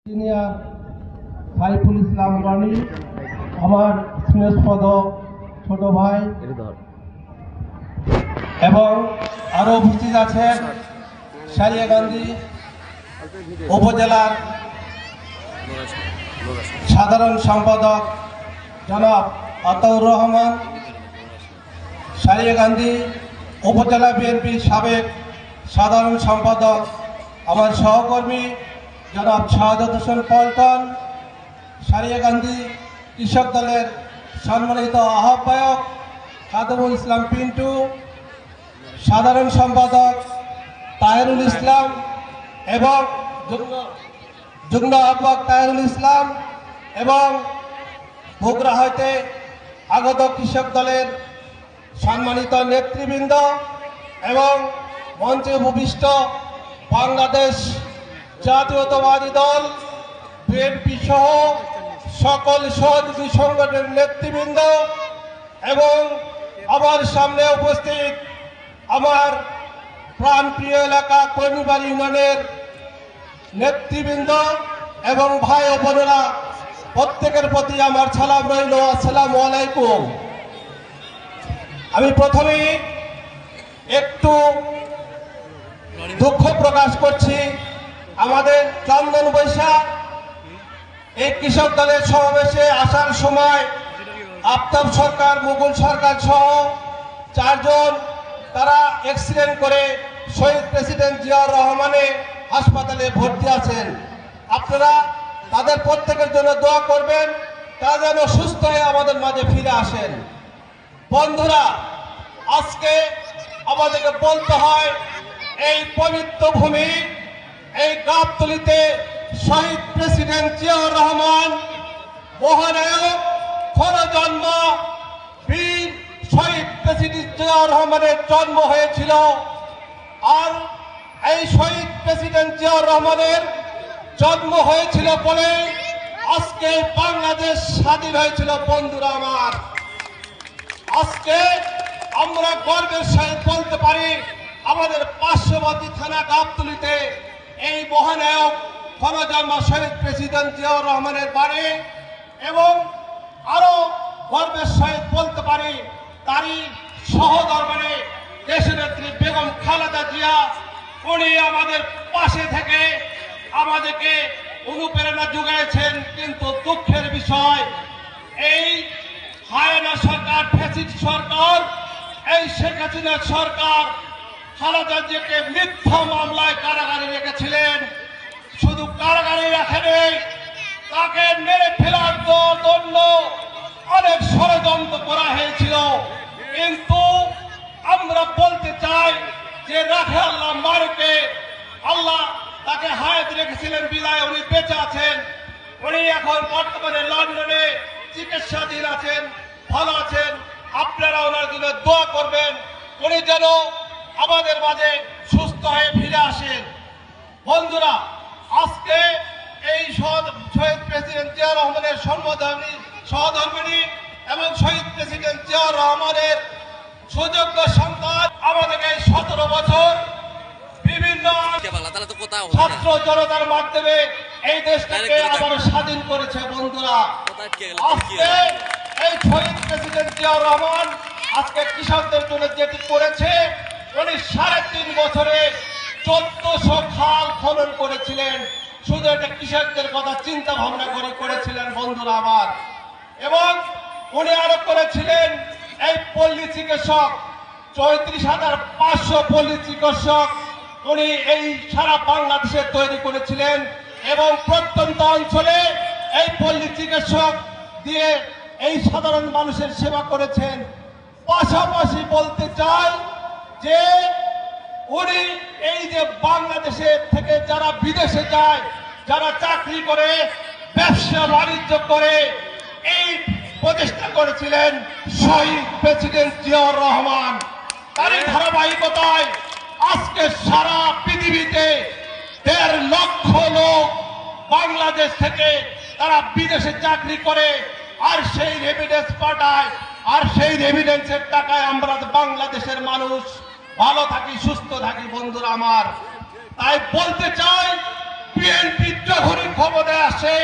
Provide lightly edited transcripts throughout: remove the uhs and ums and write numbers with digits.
Engineer Saiful Islam Roni, আমার স্নেহপদ ছোট ভাই, এবং আরো উপস্থিত আছেন সারিয়াকান্দি উপজেলার সাধারণ সম্পাদক জনাব আতাউর রহমান, সারিয়াকান্দি উপজেলা বিএনপির সাবেক সাধারণ সম্পাদক আমার সহকর্মী জনাব শাহাদাত হোসেন পল্টন, সারিয়াকান্দি কৃষক দলের সম্মানিত আহ্বায়ক কাদরুল ইসলাম পিন্টু, সাধারণ সম্পাদক তাহেরুল ইসলাম এবং যুগ্ম আহ্বায়ক তাহেরুল ইসলাম, এবং বগুড়া হইতে আগত কৃষক দলের সম্মানিত নেতৃবৃন্দ এবং মঞ্চে উপবিষ্ট বাংলাদেশ জাতীয়তাবাদী দল বিএনপি সহ সকল সহযোগী সংগঠনের নেতৃবৃন্দ এবং আমার সামনে উপস্থিত আমার প্রাণপ্রিয় এলাকা কর্মীবাড়ি ইউনিয়নের নেতৃবৃন্দ এবং ভাই ও বোনেরা, প্রত্যেকের প্রতি আমার সালাম রইল। আসসালামু আলাইকুম। আমি প্রথমেই একটু দুঃখ প্রকাশ করছি, আমাদের চন্দন বৈশাখ এই কৃষক দলের সমাবেশে আসার সময় আফতাব সরকার, মুকুল সরকার সহ চারজন তারা অ্যাক্সিডেন্ট করে শহীদ প্রেসিডেন্ট জিয়াউর রহমানের হাসপাতালে ভর্তি আছেন। আপনারা তাদের প্রত্যেকের জন্য দোয়া করবেন, তারা যেন সুস্থ হয়ে আমাদের মাঝে ফিরে আসেন। বন্ধুরা, আজকে আমাদেরকে বলতে হয়, এই পবিত্র ভূমি, এই গাবতলীতে শহীদ প্রেসিডেন্ট জিয়াউর রহমান মহানায়ক ক্ষণজন্ম বীর শহীদ প্রেসিডেন্ট জিয়াউর রহমানের জন্ম হয়েছিল। আর এই শহীদ প্রেসিডেন্ট জিয়াউর রহমানের জন্ম হয়েছিল বলে আজকে বাংলাদেশ স্বাধীন হয়েছিল। বন্ধুরা আমার, আজকে আমরা গর্বের সহিত বলতে পারি, আমাদের পার্শ্ববর্তী থানা গাবতলীতে এই মহানায়ক ক্ষণজন্ম শহীদ প্রেসিডেন্ট জিয়াউর রহমানের বাড়ি, এবং আরো গর্বের সহিত বলতে পারি তারই সহধর্মিণী দেশনেত্রী বেগম খালেদা জিয়া, উনি আমাদের পাশে থেকে আমাদেরকে অনুপ্রেরণা যোগাইছেন। কিন্তু দুঃখের বিষয়, এই হায়না সরকার, ফ্যাসিস্ট সরকার, এই শেখ হাসিনা সরকার খালেদা জিয়াকে মিথ্যা মামলায় কারাগারে রেখেছিলেন। শুধু কারাগারে রাখেনি, তাকে মেরে ফেলার জন্য অনেক ষড়যন্ত্র করা হয়েছিল। কিন্তু আমরা বলতে চাই যে রাখে আল্লাহ মারুকে, আল্লাহ তাকে হায়াত রেখেছিলেন বিদায় উনি বেঁচে আছেন। উনি এখন বর্তমানে লন্ডনে চিকিৎসাধীন আছেন, ভালো আছেন। আপনারা ওনার জন্য দোয়া করবেন, উনি যেন আমাদের মাঝে সুস্থ হয়ে ফিরে আসেন। বন্ধুরা, আজকে এই শহীদ প্রেসিডেন্ট জিয়াউর রহমানের সহধর্মিণী এবং শহীদ প্রেসিডেন্ট জিয়াউর রহমানের সুযোগ্য সন্তান আমাদেরকে 17 বছর বিভিন্ন ছাত্র জনতার মাধ্যমে এই দেশটাকে আবার স্বাধীন করেছে। বন্ধুরা, আজকে এই শহীদ প্রেসিডেন্ট জিয়াউর রহমান আজকে কৃষকদের জন্য যেটি করেছে, উনি 3.5 বছরে 1400 খাল খনন করেছিলেন। শুধু এটা কৃষকদের কথা চিন্তা ভাবনা করে করেছিলেন। বন্ধুরা আমার, এবং উনি আরো করেছিলেন এই পল্লী চিকিৎসক 34,500 পল্লী চিকিৎসক উনি এই সারা বাংলাদেশে তৈরি করেছিলেন, এবং প্রত্যন্ত অঞ্চলে এই পল্লী চিকিৎসক দিয়ে এই সাধারণ মানুষের সেবা করেছেন। পাশাপাশি বলতে চাই যে উনি এই যে বাংলাদেশে থেকে যারা বিদেশে যায়, যারা চাকরি করে, ব্যবসা বাণিজ্য করে, এই প্রতিষ্ঠা করেছিলেন শহীদ প্রেসিডেন্ট জিয়াউর রহমান। তারই ধারাবাহিকতায় আজকে সারা পৃথিবীতে 1.5 লক্ষ লোক বাংলাদেশ থেকে তারা বিদেশে চাকরি করে, আর সেই রেমিটেন্স পাঠায়, আর সেই রেমিটেন্সের টাকায় আমরা বাংলাদেশের মানুষ ভালো থাকি, সুস্থ থাকি। বন্ধুরা আমার, তাই বলতে চাই বিএনপি যখনই ক্ষমতায় আসে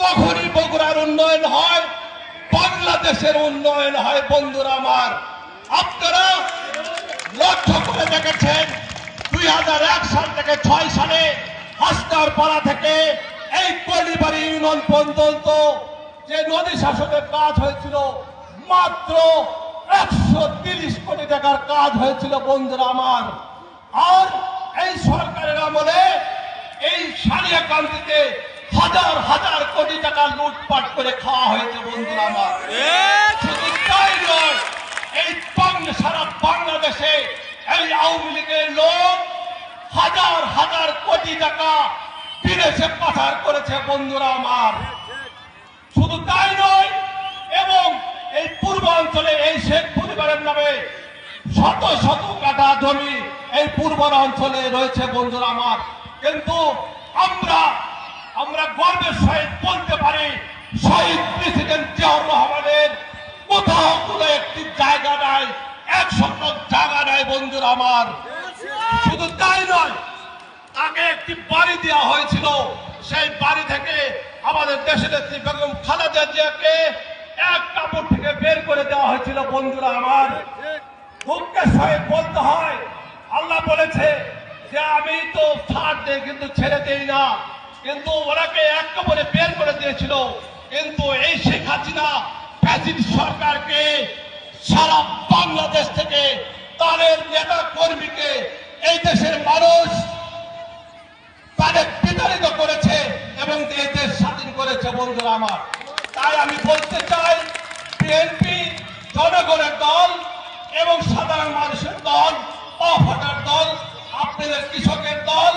তখনই বগুড়ার উন্নয়ন হয়, বাংলাদেশের উন্নয়ন হয়। বন্ধুরা আমার, আপনারা লক্ষ্য করে দেখেছেন 2001 সাল থেকে 6 সালে হাসনার পাড়া থেকে এই কলিবাড়ি ইউনিয়ন পর্যন্ত যে নদী শাসনের কাজ হয়েছিল মাত্র 130 কোটি টাকার কাজ হয়েছিল। বন্ধুরা আমার, আর এই সরকারের আমলে এই সারিয়াকান্দিতে হাজার হাজার কোটি টাকা লুটপাট করে খাওয়া হয়েছে। বন্ধুরা আমার, শুধু তাই নয়, এই সারা বাংলাদেশে এই আওয়ামী লীগের লোক হাজার হাজার কোটি টাকা বিদেশে পাচার করেছে। বন্ধুরা আমার, শুধু তাই নয়, এবং এই পূর্বাঞ্চলে এই শেখ পরিবারের নামে শত শত কাঠা জমি এই পূর্বাঞ্চলে রয়েছে। বন্ধুরা আমার, কিন্তু আমরা গর্বের সহিত বলতে পারি শহীদ প্রেসিডেন্ট জিয়াউর রহমানের কোথাও কোনো একটি জায়গা নাই, 100 জায়গা নাই। বন্ধুরা আমার, শুধু তাই নয়, তাকে একটি বাড়ি দেওয়া হয়েছিল, সেই বাড়ি থেকে আমাদের দেশের নেত্রী বেগম খালেদা জিয়াকে এক কাপড় থেকে বের করে দেওয়া হয়েছিল। বন্ধুরা আমার, দুঃখের সহিত বলতে হয়, আল্লাহ বলেছে যে আমি তো ছাড় দেই কিন্তু ছেড়ে দেই না, কিন্তু ওনাকে এক কাপড়ে বের করে দিয়েছিল। কিন্তু এই শেখ হাসিনা ফ্যাসিস্ট সরকারকে সারা বাংলাদেশ থেকে তাদের নেতা কর্মীকে এই দেশের মানুষ তাদের বিতাড়িত করেছে এবং এই দেশ স্বাধীন করেছে। বন্ধুরা আমার, তাই আমি বলতে চাই, বিএনপি জনগণের দল এবং সাধারণ মানুষের দল, অভোটার দল, আপনাদের কৃষকের দল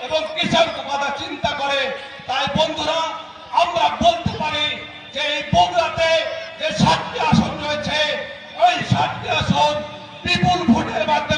এবং কৃষক কথা চিন্তা করে। তাই বন্ধুরা, আমরা বলতে পারি যে এই বগুড়াতে যে 7টি আসন রয়েছে, ওই 7টি আসন বিপুল ভোটের মাধ্যমে